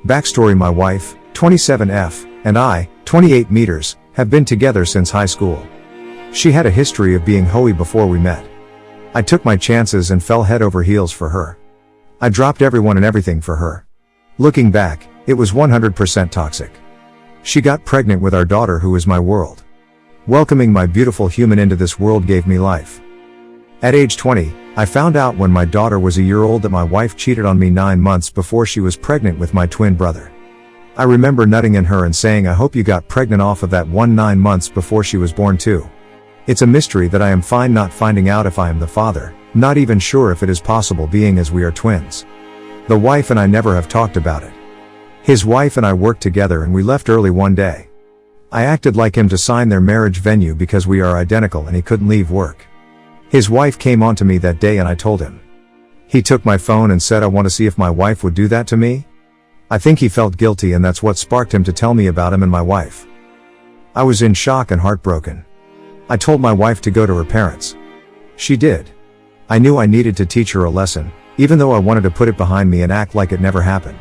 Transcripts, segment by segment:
Backstory: my wife, 27F, and I, 28 meters, have been together since high school. She had a history of being hoey before we met. I took my chances and fell head over heels for her. I dropped everyone and everything for her. Looking back, it was 100% toxic. She got pregnant with our daughter, who is my world. Welcoming my beautiful human into this world gave me life. At age 20, I found out when my daughter was a year old that my wife cheated on me 9 months before she was pregnant with my twin brother. I remember nutting in her and saying, "I hope you got pregnant off of that one 9 months before she was born too." It's a mystery that I am fine not finding out if I am the father, not even sure if it is possible, being as we are twins. The wife and I never have talked about it. His wife and I worked together and we left early one day. I acted like him to sign their marriage venue because we are identical and he couldn't leave work. His wife came on to me that day and I told him. He took my phone and said, "I want to see if my wife would do that to me." I think he felt guilty and that's what sparked him to tell me about him and my wife. I was in shock and heartbroken. I told my wife to go to her parents. She did. I knew I needed to teach her a lesson, even though I wanted to put it behind me and act like it never happened.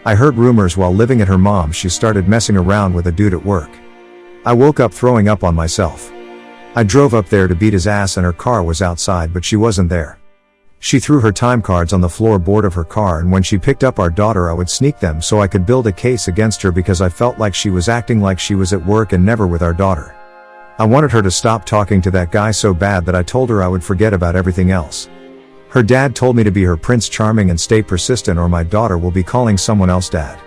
I heard rumors while living at her mom's she started messing around with a dude at work. I woke up throwing up on myself. I drove up there to beat his ass and her car was outside, but she wasn't there. She threw her time cards on the floorboard of her car, and when she picked up our daughter I would sneak them so I could build a case against her because I felt like she was acting like she was at work and never with our daughter. I wanted her to stop talking to that guy so bad that I told her I would forget about everything else. Her dad told me to be her Prince Charming and stay persistent or my daughter will be calling someone else dad.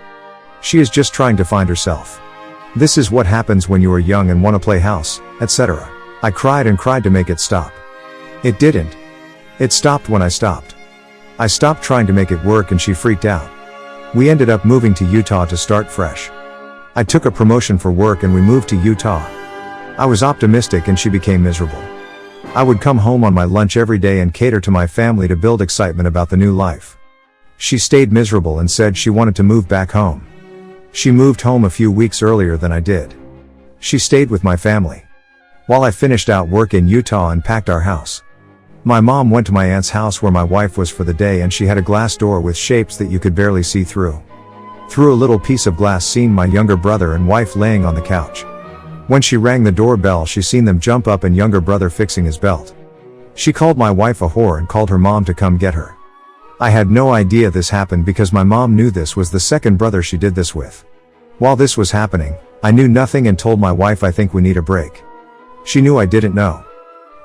She is just trying to find herself. This is what happens when you are young and want to play house, etc. I cried and cried to make it stop. It didn't. It stopped when I stopped. I stopped trying to make it work and she freaked out. We ended up moving to Utah to start fresh. I took a promotion for work and we moved to Utah. I was optimistic and she became miserable. I would come home on my lunch every day and cater to my family to build excitement about the new life. She stayed miserable and said she wanted to move back home. She moved home a few weeks earlier than I did. She stayed with my family while I finished out work in Utah and packed our house. My mom went to my aunt's house where my wife was for the day, and she had a glass door with shapes that you could barely see through. Through a little piece of glass seen my younger brother and wife laying on the couch. When she rang the doorbell she seen them jump up and younger brother fixing his belt. She called my wife a whore and called her mom to come get her. I had no idea this happened because my mom knew this was the second brother she did this with. While this was happening, I knew nothing and told my wife, "I think we need a break." She knew I didn't know.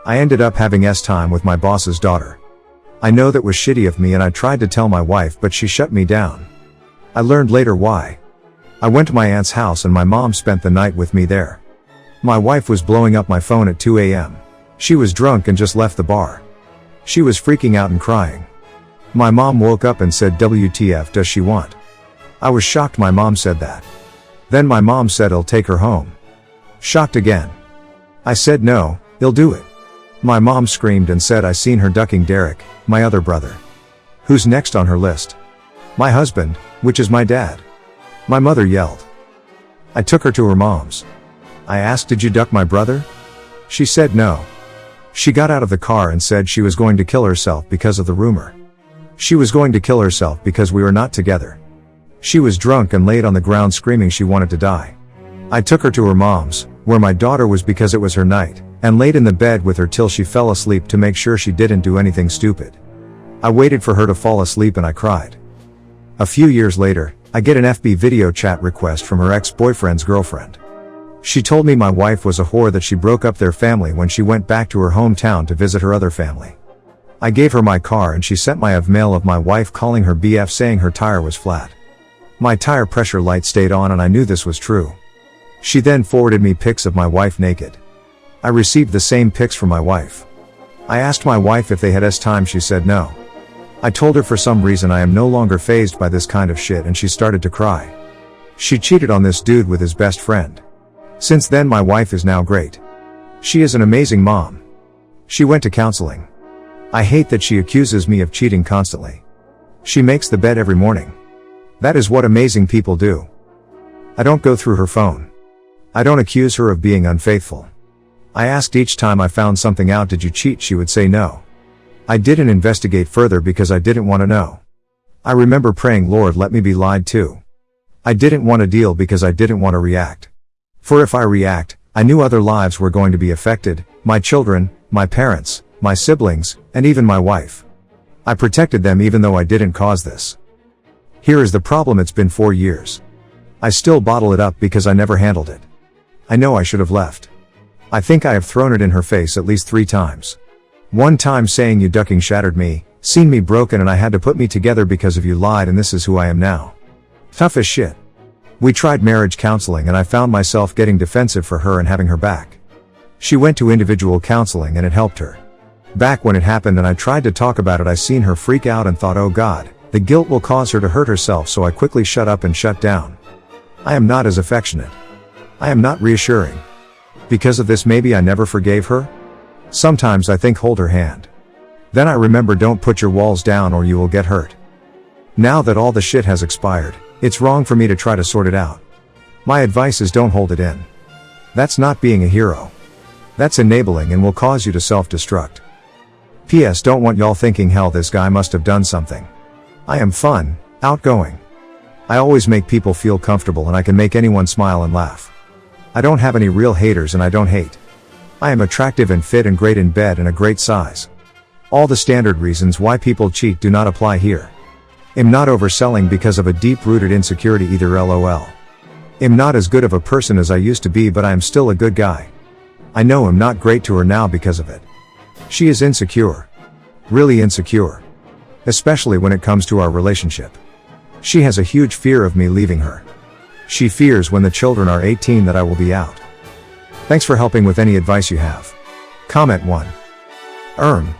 I ended up having time with my boss's daughter. I know that was shitty of me and I tried to tell my wife but she shut me down. I learned later why. I went to my aunt's house and my mom spent the night with me there. My wife was blowing up my phone at 2 a.m. She was drunk and just left the bar. She was freaking out and crying. My mom woke up and said, "WTF does she want?" I was shocked my mom said that. Then my mom said I'll take her home. Shocked again. I said no, he'll do it. My mom screamed and said I seen her ducking Derek, my other brother. Who's next on her list? My husband, which is my dad. My mother yelled. I took her to her mom's. I asked, "Did you duck my brother?" She said no. She got out of the car and said she was going to kill herself because of the rumor. She was going to kill herself because we were not together. She was drunk and laid on the ground screaming she wanted to die. I took her to her mom's, where my daughter was because it was her night, and laid in the bed with her till she fell asleep to make sure she didn't do anything stupid. I waited for her to fall asleep and I cried. A few years later, I get an FB video chat request from her ex-boyfriend's girlfriend. She told me my wife was a whore, that she broke up their family when she went back to her hometown to visit her other family. I gave her my car and she sent my mail of my wife calling her BF saying her tire was flat. My tire pressure light stayed on and I knew this was true. She then forwarded me pics of my wife naked. I received the same pics from my wife. I asked my wife if they had time, she said no. I told her for some reason I am no longer fazed by this kind of shit and she started to cry. She cheated on this dude with his best friend. Since then my wife is now great. She is an amazing mom. She went to counseling. I hate that she accuses me of cheating constantly. She makes the bed every morning. That is what amazing people do. I don't go through her phone. I don't accuse her of being unfaithful. I asked each time I found something out, "Did you cheat?" She would say no. I didn't investigate further because I didn't want to know. I remember praying, "Lord, let me be lied to." I didn't want to deal because I didn't want to react. For if I react, I knew other lives were going to be affected, my children, my parents, my siblings, and even my wife. I protected them even though I didn't cause this. Here is the problem: it's been 4 years. I still bottle it up because I never handled it. I know I should have left. I think I have thrown it in her face at least 3 times. One time saying you ducking shattered me, seen me broken and I had to put me together because of you lied and this is who I am now. Tough as shit. We tried marriage counseling and I found myself getting defensive for her and having her back. She went to individual counseling and it helped her. Back when it happened and I tried to talk about it, I seen her freak out and thought, oh God, the guilt will cause her to hurt herself, so I quickly shut up and shut down. I am not as affectionate. I am not reassuring. Because of this maybe I never forgave her? Sometimes I think hold her hand. Then I remember don't put your walls down or you will get hurt. Now that all the shit has expired, it's wrong for me to try to sort it out. My advice is don't hold it in. That's not being a hero. That's enabling and will cause you to self-destruct. P.S. Don't want y'all thinking hell this guy must have done something. I am fun, outgoing. I always make people feel comfortable and I can make anyone smile and laugh. I don't have any real haters and I don't hate. I am attractive and fit and great in bed and a great size. All the standard reasons why people cheat do not apply here. Am not overselling because of a deep-rooted insecurity either, lol. Am not as good of a person as I used to be, but I am still a good guy. I know I'm not great to her now because of it. She is insecure. Really insecure. Especially when it comes to our relationship. She has a huge fear of me leaving her. She fears when the children are 18 that I will be out. Thanks for helping with any advice you have. Comment 1.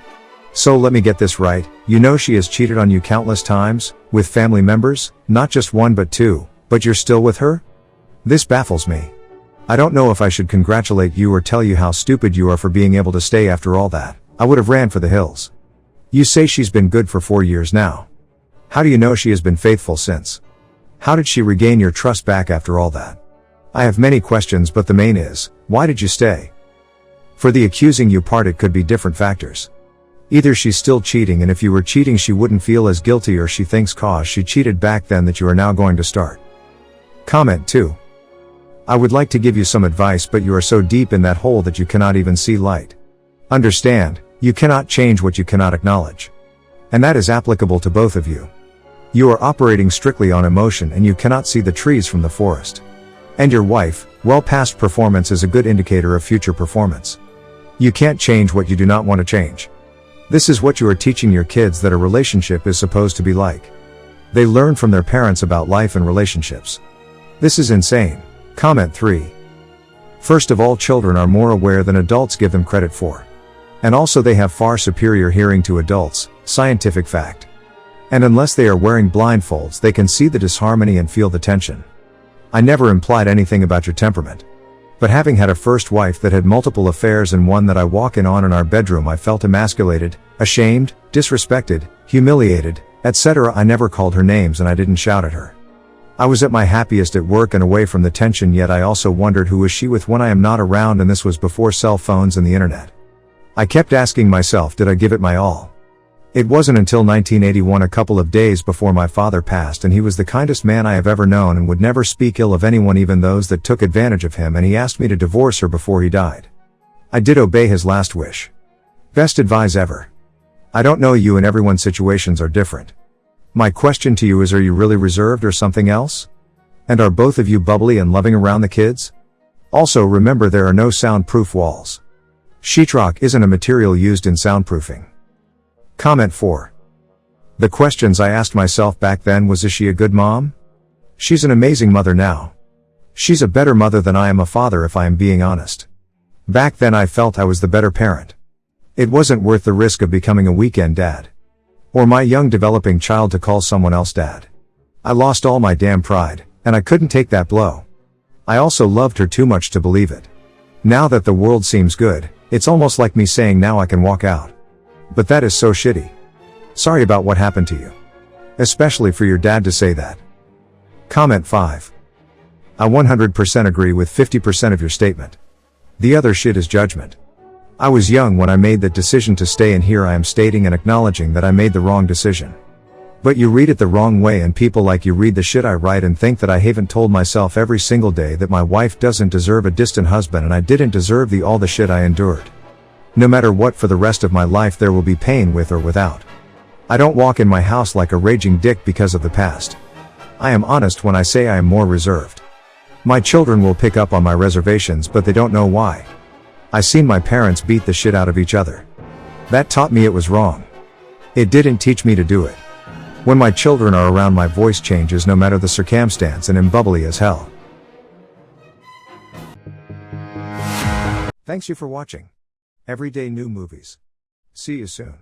So let me get this right, you know she has cheated on you countless times, with family members, not just 1 but 2, but you're still with her? This baffles me. I don't know if I should congratulate you or tell you how stupid you are for being able to stay after all that. I would have ran for the hills. You say she's been good for 4 years now. How do you know she has been faithful since? How did she regain your trust back after all that? I have many questions, but the main is, why did you stay? For the accusing you part, it could be different factors. Either she's still cheating, and if you were cheating she wouldn't feel as guilty, or she thinks cause she cheated back then that you are now going to start. Comment 2. I would like to give you some advice, but you are so deep in that hole that you cannot even see light. Understand, you cannot change what you cannot acknowledge. And that is applicable to both of you. You are operating strictly on emotion and you cannot see the trees from the forest. And your wife, well, past performance is a good indicator of future performance. You can't change what you do not want to change. This is what you are teaching your kids that a relationship is supposed to be like. They learn from their parents about life and relationships. This is insane. Comment 3. First of all, children are more aware than adults give them credit for. And also they have far superior hearing to adults, scientific fact. And unless they are wearing blindfolds, they can see the disharmony and feel the tension. I never implied anything about your temperament. But having had a first wife that had multiple affairs and one that I walk in on in our bedroom, I felt emasculated, ashamed, disrespected, humiliated, etc. I never called her names and I didn't shout at her. I was at my happiest at work and away from the tension, yet I also wondered who was she with when I am not around, and this was before cell phones and the internet. I kept asking myself, did I give it my all? It wasn't until 1981, a couple of days before my father passed, and he was the kindest man I have ever known and would never speak ill of anyone, even those that took advantage of him, and he asked me to divorce her before he died. I did obey his last wish. Best advice ever. I don't know you, and everyone's situations are different. My question to you is, are you really reserved or something else? And are both of you bubbly and loving around the kids? Also remember, there are no soundproof walls. Sheetrock isn't a material used in soundproofing. Comment 4. The questions I asked myself back then was, is she a good mom? She's an amazing mother now. She's a better mother than I am a father, if I am being honest. Back then I felt I was the better parent. It wasn't worth the risk of becoming a weekend dad. Or my young developing child to call someone else dad. I lost all my damn pride, and I couldn't take that blow. I also loved her too much to believe it. Now that the world seems good, it's almost like me saying now I can walk out. But that is so shitty. Sorry about what happened to you. Especially for your dad to say that. Comment 5. I 100% agree with 50% of your statement. The other shit is judgment. I was young when I made that decision to stay, and here I am stating and acknowledging that I made the wrong decision. But you read it the wrong way, and people like you read the shit I write and think that I haven't told myself every single day that my wife doesn't deserve a distant husband and I didn't deserve all the shit I endured. No matter what, for the rest of my life there will be pain with or without. I don't walk in my house like a raging dick because of the past. I am honest when I say I am more reserved. My children will pick up on my reservations, but they don't know why. I seen my parents beat the shit out of each other. That taught me it was wrong. It didn't teach me to do it. When my children are around, my voice changes no matter the circumstance, and am bubbly as hell. Thanks you for watching. Everyday new movies. See you soon.